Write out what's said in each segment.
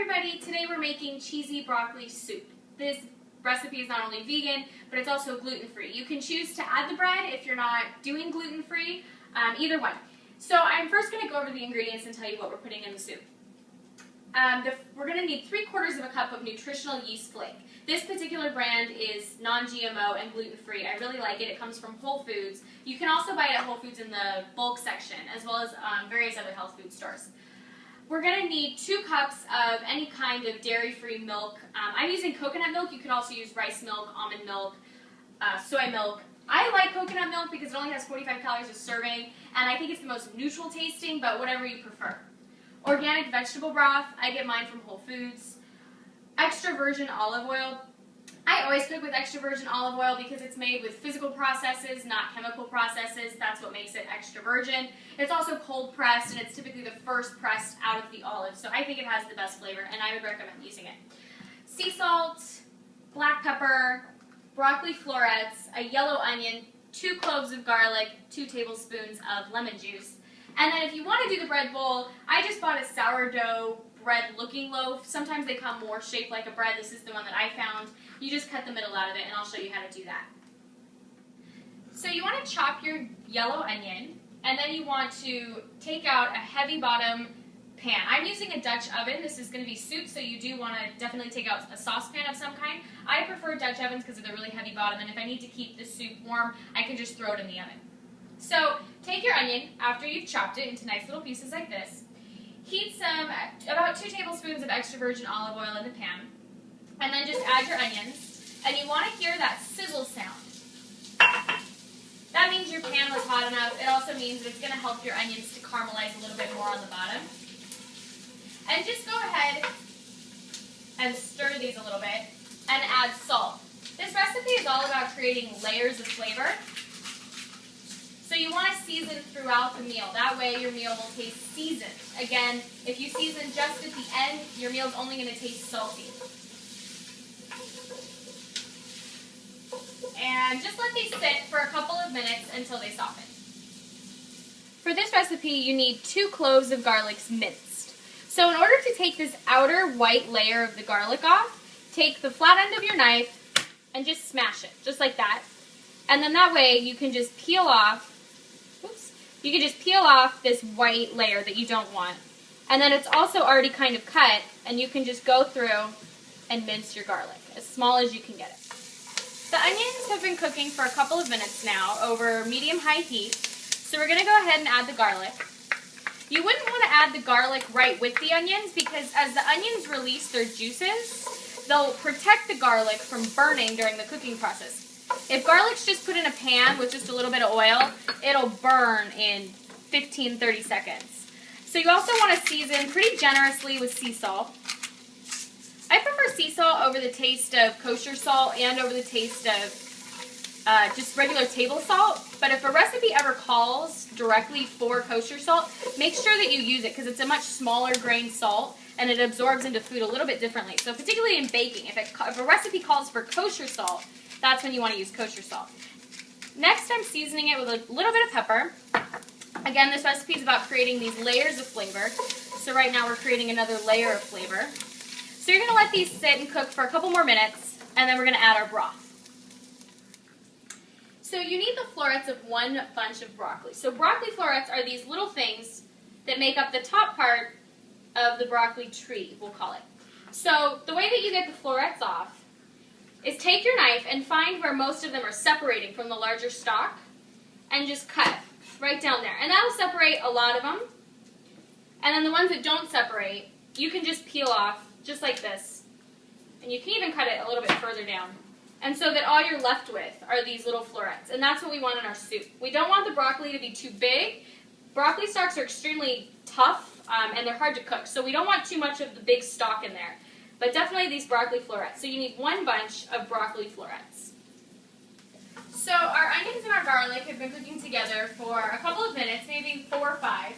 everybody, today we're making cheesy broccoli soup. This recipe is not only vegan, but it's also gluten-free. You can choose to add the bread if you're not doing gluten-free, either one. So I'm first going to go over the ingredients and tell you what we're putting in the soup. We're going to need 3/4 cup of nutritional yeast flake. This particular brand is non-GMO and gluten-free. I really like it. It comes from Whole Foods. You can also buy it at Whole Foods in the bulk section, as well as various other health food stores. We're going to need 2 cups of any kind of dairy-free milk. I'm using coconut milk. You could also use rice milk, almond milk, soy milk. I like coconut milk because it only has 45 calories a serving, and I think it's the most neutral tasting, but whatever you prefer. Organic vegetable broth. I get mine from Whole Foods. Extra virgin olive oil. I always cook with extra virgin olive oil because it's made with physical processes, not chemical processes. That's what makes it extra virgin. It's also cold pressed, and it's typically the first pressed out of the olive, so I think it has the best flavor, and I would recommend using it. Sea salt, black pepper, broccoli florets, a yellow onion, 2 cloves of garlic, 2 tablespoons of lemon juice. And then if you want to do the bread bowl, I just bought a sourdough bread looking loaf. Sometimes they come more shaped like a bread. This is the one that I found. You just cut the middle out of it, and I'll show you how to do that. So you want to chop your yellow onion, and then you want to take out a heavy bottom pan. I'm using a Dutch oven. This is going to be soup, so you do want to definitely take out a saucepan of some kind. I prefer Dutch ovens because of the really heavy bottom, and if I need to keep the soup warm, I can just throw it in the oven. So take your onion after you've chopped it into nice little pieces like this. Heat about 2 tablespoons of extra virgin olive oil in the pan, and then just add your onions, and you want to hear that sizzle sound. That means your pan was hot enough. It also means that it's going to help your onions to caramelize a little bit more on the bottom. And just go ahead and stir these a little bit and add salt. This recipe is all about creating layers of flavor. So you want to season throughout the meal. That way your meal will taste seasoned. Again, if you season just at the end, your meal is only going to taste salty. And just let these sit for a couple of minutes until they soften. For this recipe, you need 2 cloves of garlic minced. So in order to take this outer white layer of the garlic off, take the flat end of your knife and just smash it, just like that. And then that way you can just peel off this white layer that you don't want. And then it's also already kind of cut, and you can just go through and mince your garlic, as small as you can get it. The onions have been cooking for a couple of minutes now over medium-high heat, so we're going to go ahead and add the garlic. You wouldn't want to add the garlic right with the onions because as the onions release their juices, they'll protect the garlic from burning during the cooking process. If garlic's just put in a pan with just a little bit of oil, it'll burn in 15-30 seconds. So you also want to season pretty generously with sea salt. I prefer sea salt over the taste of kosher salt and over the taste of just regular table salt. But if a recipe ever calls directly for kosher salt, make sure that you use it because it's a much smaller grain salt and it absorbs into food a little bit differently. So particularly in baking, if a recipe calls for kosher salt, that's when you want to use kosher salt. Next, I'm seasoning it with a little bit of pepper. Again, this recipe is about creating these layers of flavor. So right now we're creating another layer of flavor. So you're going to let these sit and cook for a couple more minutes, and then we're going to add our broth. So you need the florets of 1 bunch of broccoli. So broccoli florets are these little things that make up the top part of the broccoli tree, we'll call it. So the way that you get the florets off is take your knife and find where most of them are separating from the larger stalk and just cut right down there. And that'll separate a lot of them. And then the ones that don't separate, you can just peel off just like this. And you can even cut it a little bit further down. And so that all you're left with are these little florets. And that's what we want in our soup. We don't want the broccoli to be too big. Broccoli stalks are extremely tough and they're hard to cook. So we don't want too much of the big stalk in there. But definitely these broccoli florets. So you need 1 bunch of broccoli florets. So our onions and our garlic have been cooking together for a couple of minutes, maybe 4 or 5.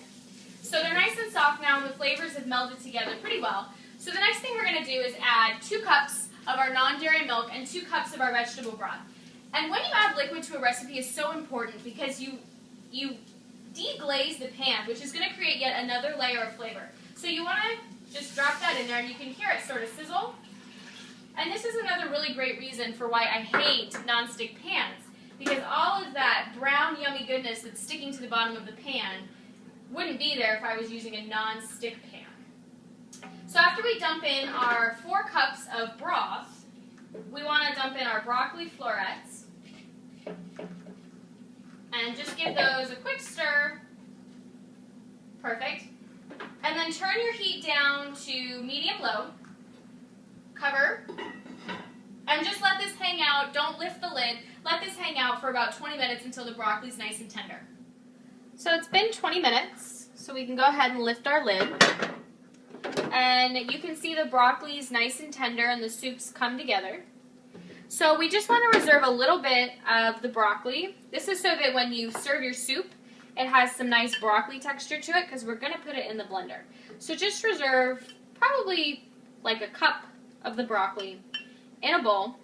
So they're nice and soft now, and the flavors have melded together pretty well. So the next thing we're going to do is add 2 cups of our non-dairy milk and 2 cups of our vegetable broth. And when you add liquid to a recipe is so important because you deglaze the pan, which is going to create yet another layer of flavor. So you want to Just drop that in there and you can hear it sort of sizzle. And this is another really great reason for why I hate nonstick pans, because all of that brown yummy goodness that's sticking to the bottom of the pan wouldn't be there if I was using a non-stick pan. So after we dump in our 4 cups of broth, we want to dump in our broccoli florets and just give those a quick stir. Perfect. And then turn your heat down to medium-low. Cover. And just let this hang out. Don't lift the lid. Let this hang out for about 20 minutes until the broccoli's nice and tender. So it's been 20 minutes, so we can go ahead and lift our lid. And you can see the broccoli's nice and tender and the soup's come together. So we just want to reserve a little bit of the broccoli. This is so that when you serve your soup, it has some nice broccoli texture to it because we're going to put it in the blender. So just reserve probably like a cup of the broccoli in a bowl.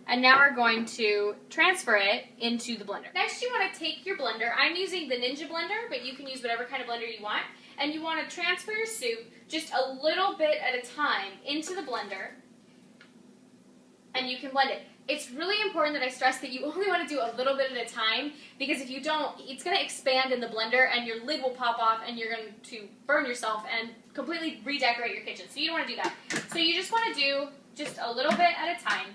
And now we're going to transfer it into the blender. Next, you want to take your blender. I'm using the Ninja blender, but you can use whatever kind of blender you want. And you want to transfer your soup just a little bit at a time into the blender. And you can blend it. It's really important that I stress that you only want to do a little bit at a time, because if you don't, it's going to expand in the blender and your lid will pop off and you're going to burn yourself and completely redecorate your kitchen. So you don't want to do that. So you just want to do just a little bit at a time.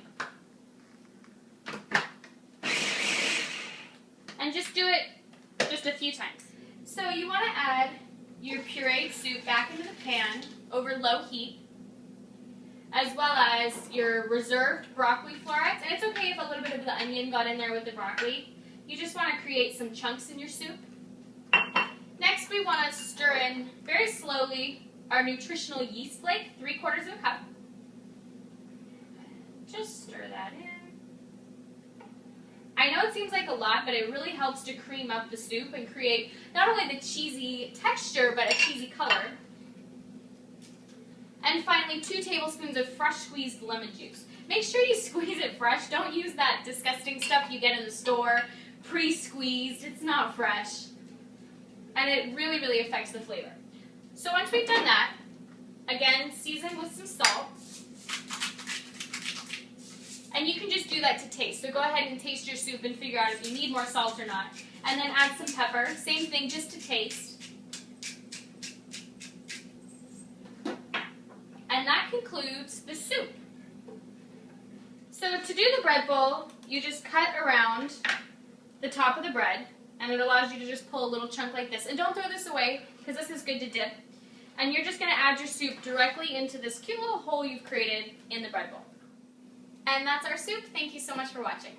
And just do it just a few times. So you want to add your pureed soup back into the pan over low heat, as well as your reserved broccoli florets. And it's okay if a little bit of the onion got in there with the broccoli. You just want to create some chunks in your soup. Next, we want to stir in very slowly our nutritional yeast flake, 3/4 of a cup. Just stir that in. I know it seems like a lot, but it really helps to cream up the soup and create not only the cheesy texture, but a cheesy color. And finally, 2 tablespoons of fresh squeezed lemon juice. Make sure you squeeze it fresh. Don't use that disgusting stuff you get in the store, pre-squeezed. It's not fresh. And it really, really affects the flavor. So once we've done that, again, season with some salt. And you can just do that to taste. So go ahead and taste your soup and figure out if you need more salt or not. And then add some pepper. Same thing, just to taste. And that concludes the soup. So to do the bread bowl, you just cut around the top of the bread, and it allows you to just pull a little chunk like this. And don't throw this away, because this is good to dip. And you're just going to add your soup directly into this cute little hole you've created in the bread bowl. And that's our soup. Thank you so much for watching.